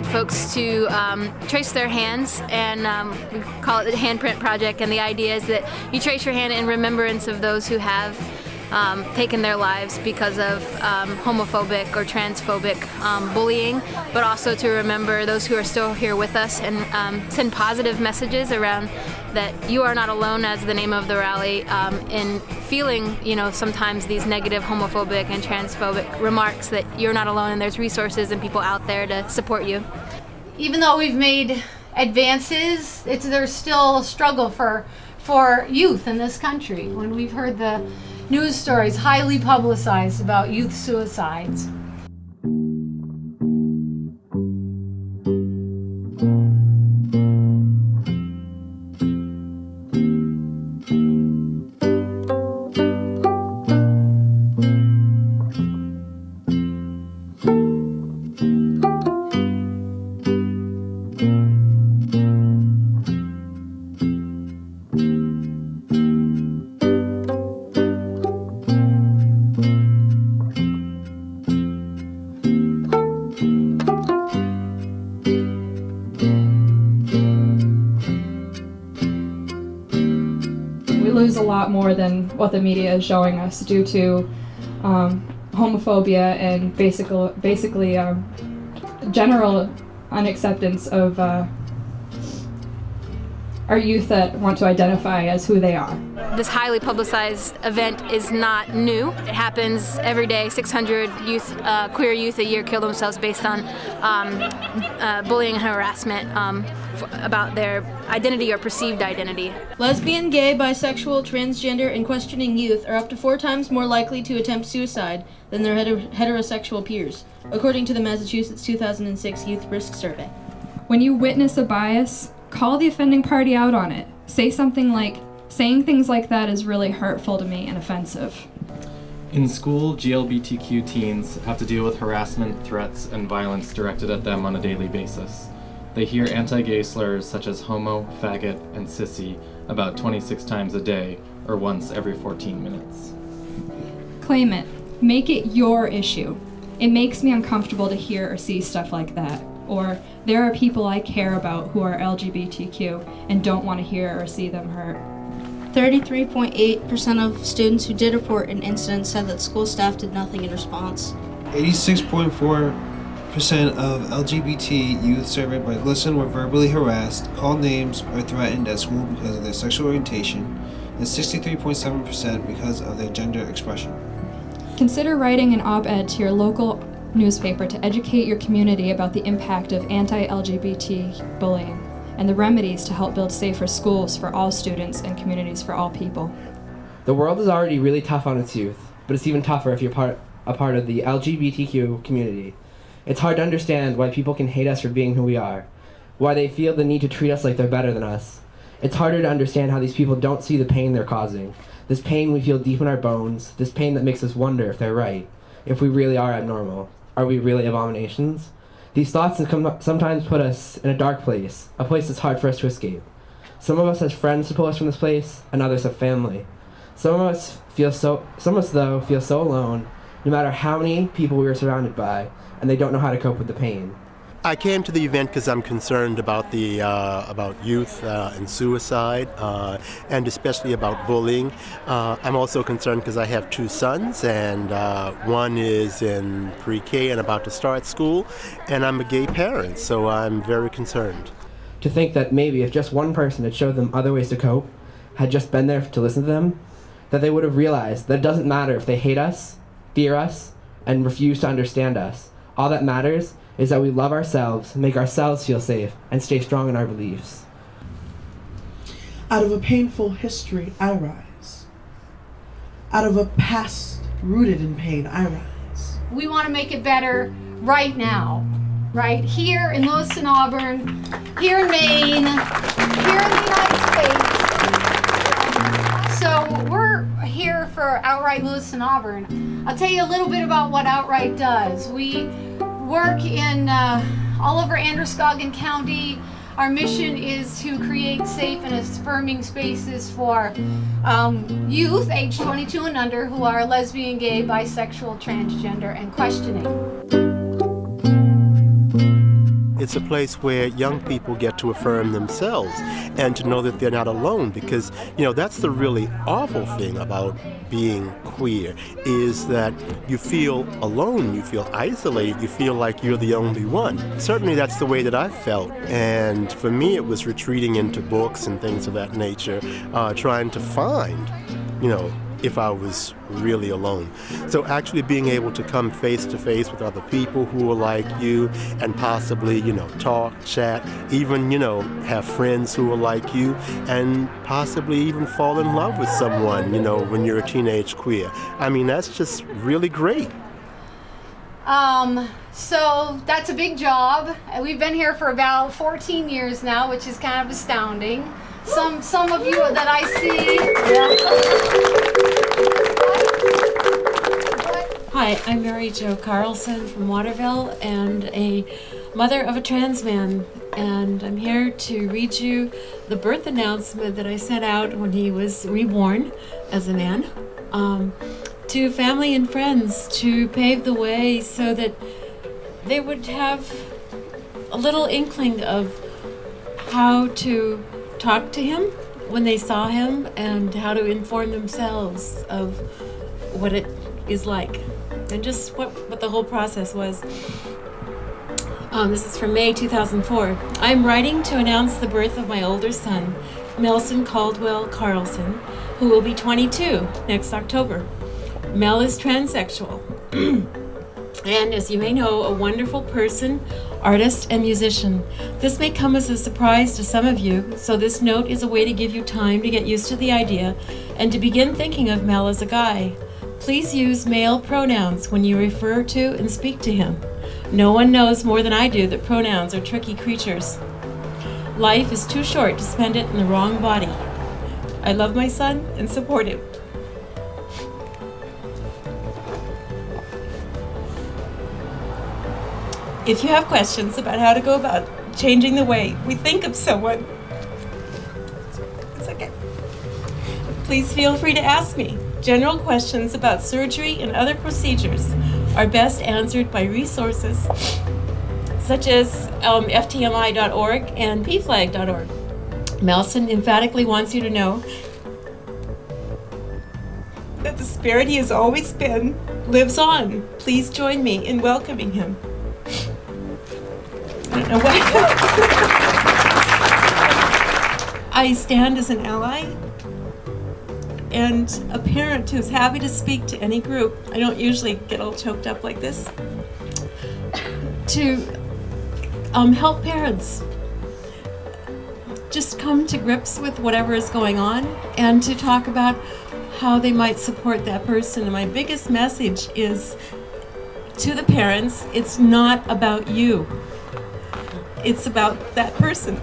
wanted folks to trace their hands, and we call it the Handprint Project, and the idea is that you trace your hand in remembrance of those who have taken their lives because of homophobic or transphobic bullying, but also to remember those who are still here with us and send positive messages around that you are not alone, as the name of the rally, in feeling, sometimes these negative homophobic and transphobic remarks, that you're not alone and there's resources and people out there to support you. Even though we've made advances, there's still a struggle for youth in this country. When we've heard the news stories highly publicized about youth suicides. Lose a lot more than what the media is showing us due to homophobia and basically general unacceptance of our youth that want to identify as who they are. This highly publicized event is not new. It happens every day. 600 youth, queer youth a year kill themselves based on bullying and harassment about their identity or perceived identity. Lesbian, gay, bisexual, transgender, and questioning youth are up to 4 times more likely to attempt suicide than their heterosexual peers, according to the Massachusetts 2006 Youth Risk Survey. When you witness a bias, call the offending party out on it. Say something like, "Saying things like that is really hurtful to me and offensive." In school, GLBTQ teens have to deal with harassment, threats, and violence directed at them on a daily basis. They hear anti-gay slurs such as homo, faggot, and sissy about 26 times a day, or once every 14 minutes. Claim it. Make it your issue. It makes me uncomfortable to hear or see stuff like that. Or, there are people I care about who are LGBTQ and don't want to hear or see them hurt. 33.8% of students who did report an incident said that school staff did nothing in response. 86.4% of LGBT youth surveyed by GLSEN were verbally harassed, called names, or threatened at school because of their sexual orientation, and 63.7% because of their gender expression. Consider writing an op-ed to your local newspaper to educate your community about the impact of anti-LGBT bullying and the remedies to help build safer schools for all students and communities for all people. The world is already really tough on its youth, but it's even tougher if you're a part of the LGBTQ community. It's hard to understand why people can hate us for being who we are, why they feel the need to treat us like they're better than us. It's harder to understand how these people don't see the pain they're causing, this pain we feel deep in our bones, this pain that makes us wonder if they're right, if we really are abnormal. Are we really abominations? These thoughts sometimes put us in a dark place, a place that's hard for us to escape. Some of us have friends to pull us from this place, and others have family. Some of us though feel so alone, no matter how many people we are surrounded by, and they don't know how to cope with the pain. I came to the event because I'm concerned about the about youth and suicide, and especially about bullying. I'm also concerned because I have 2 sons, and one is in pre-K and about to start school, and I'm a gay parent, so I'm very concerned. To think that maybe if just one person had showed them other ways to cope, had just been there to listen to them, that they would have realized that it doesn't matter if they hate us, fear us, and refuse to understand us. All that matters is that we love ourselves, make ourselves feel safe, and stay strong in our beliefs. Out of a painful history, I rise. Out of a past rooted in pain, I rise. We want to make it better right now, right here in Lewiston, Auburn, here in Maine, here in the United States. So we're here for Outright Lewiston, Auburn. I'll tell you a little bit about what Outright does. We work in all over Androscoggin County. Our mission is to create safe and affirming spaces for youth age 22 and under who are lesbian, gay, bisexual, transgender, and questioning. it's a place where young people get to affirm themselves and to know that they're not alone, because, you know, that's the really awful thing about being queer, is that you feel alone, you feel isolated, you feel like you're the only one. Certainly that's the way that I felt, and for me it was retreating into books and things of that nature, trying to find, you know, if I was really alone. So actually being able to come face to face with other people who are like you and possibly, you know, talk, chat, even, you know, have friends who are like you, and possibly even fall in love with someone, you know, when you're a teenage queer. I mean, that's just really great. So that's a big job. We've been here for about 14 years now, which is kind of astounding. Some of you that I see. Hi, I'm Mary Jo Carlson from Waterville and a mother of a trans man, and I'm here to read you the birth announcement that I sent out when he was reborn as a man, to family and friends, to pave the way so that they would have a little inkling of how to talk to him when they saw him and how to inform themselves of what it is like and just what the whole process was. This is from May 2004. I'm writing to announce the birth of my older son, Melson Caldwell Carlson, who will be 22 next October. Mel is transsexual and, as you may know, a wonderful person, artist, and musician. This may come as a surprise to some of you, so this note is a way to give you time to get used to the idea and to begin thinking of Mel as a guy. Please use male pronouns when you refer to and speak to him. No one knows more than I do that pronouns are tricky creatures. Life is too short to spend it in the wrong body. I love my son and support him. If you have questions about how to go about changing the way we think of someone, it's okay. Please feel free to ask me. General questions about surgery and other procedures are best answered by resources such as ftmi.org and pflag.org. Melson emphatically wants you to know that the spirit he has always been lives on. Please join me in welcoming him. I don't know what. I stand as an ally and a parent who's happy to speak to any group. I don't usually get all choked up like this. To help parents just come to grips with whatever is going on and to talk about how they might support that person. And my biggest message is to the parents, it's not about you. It's about that person.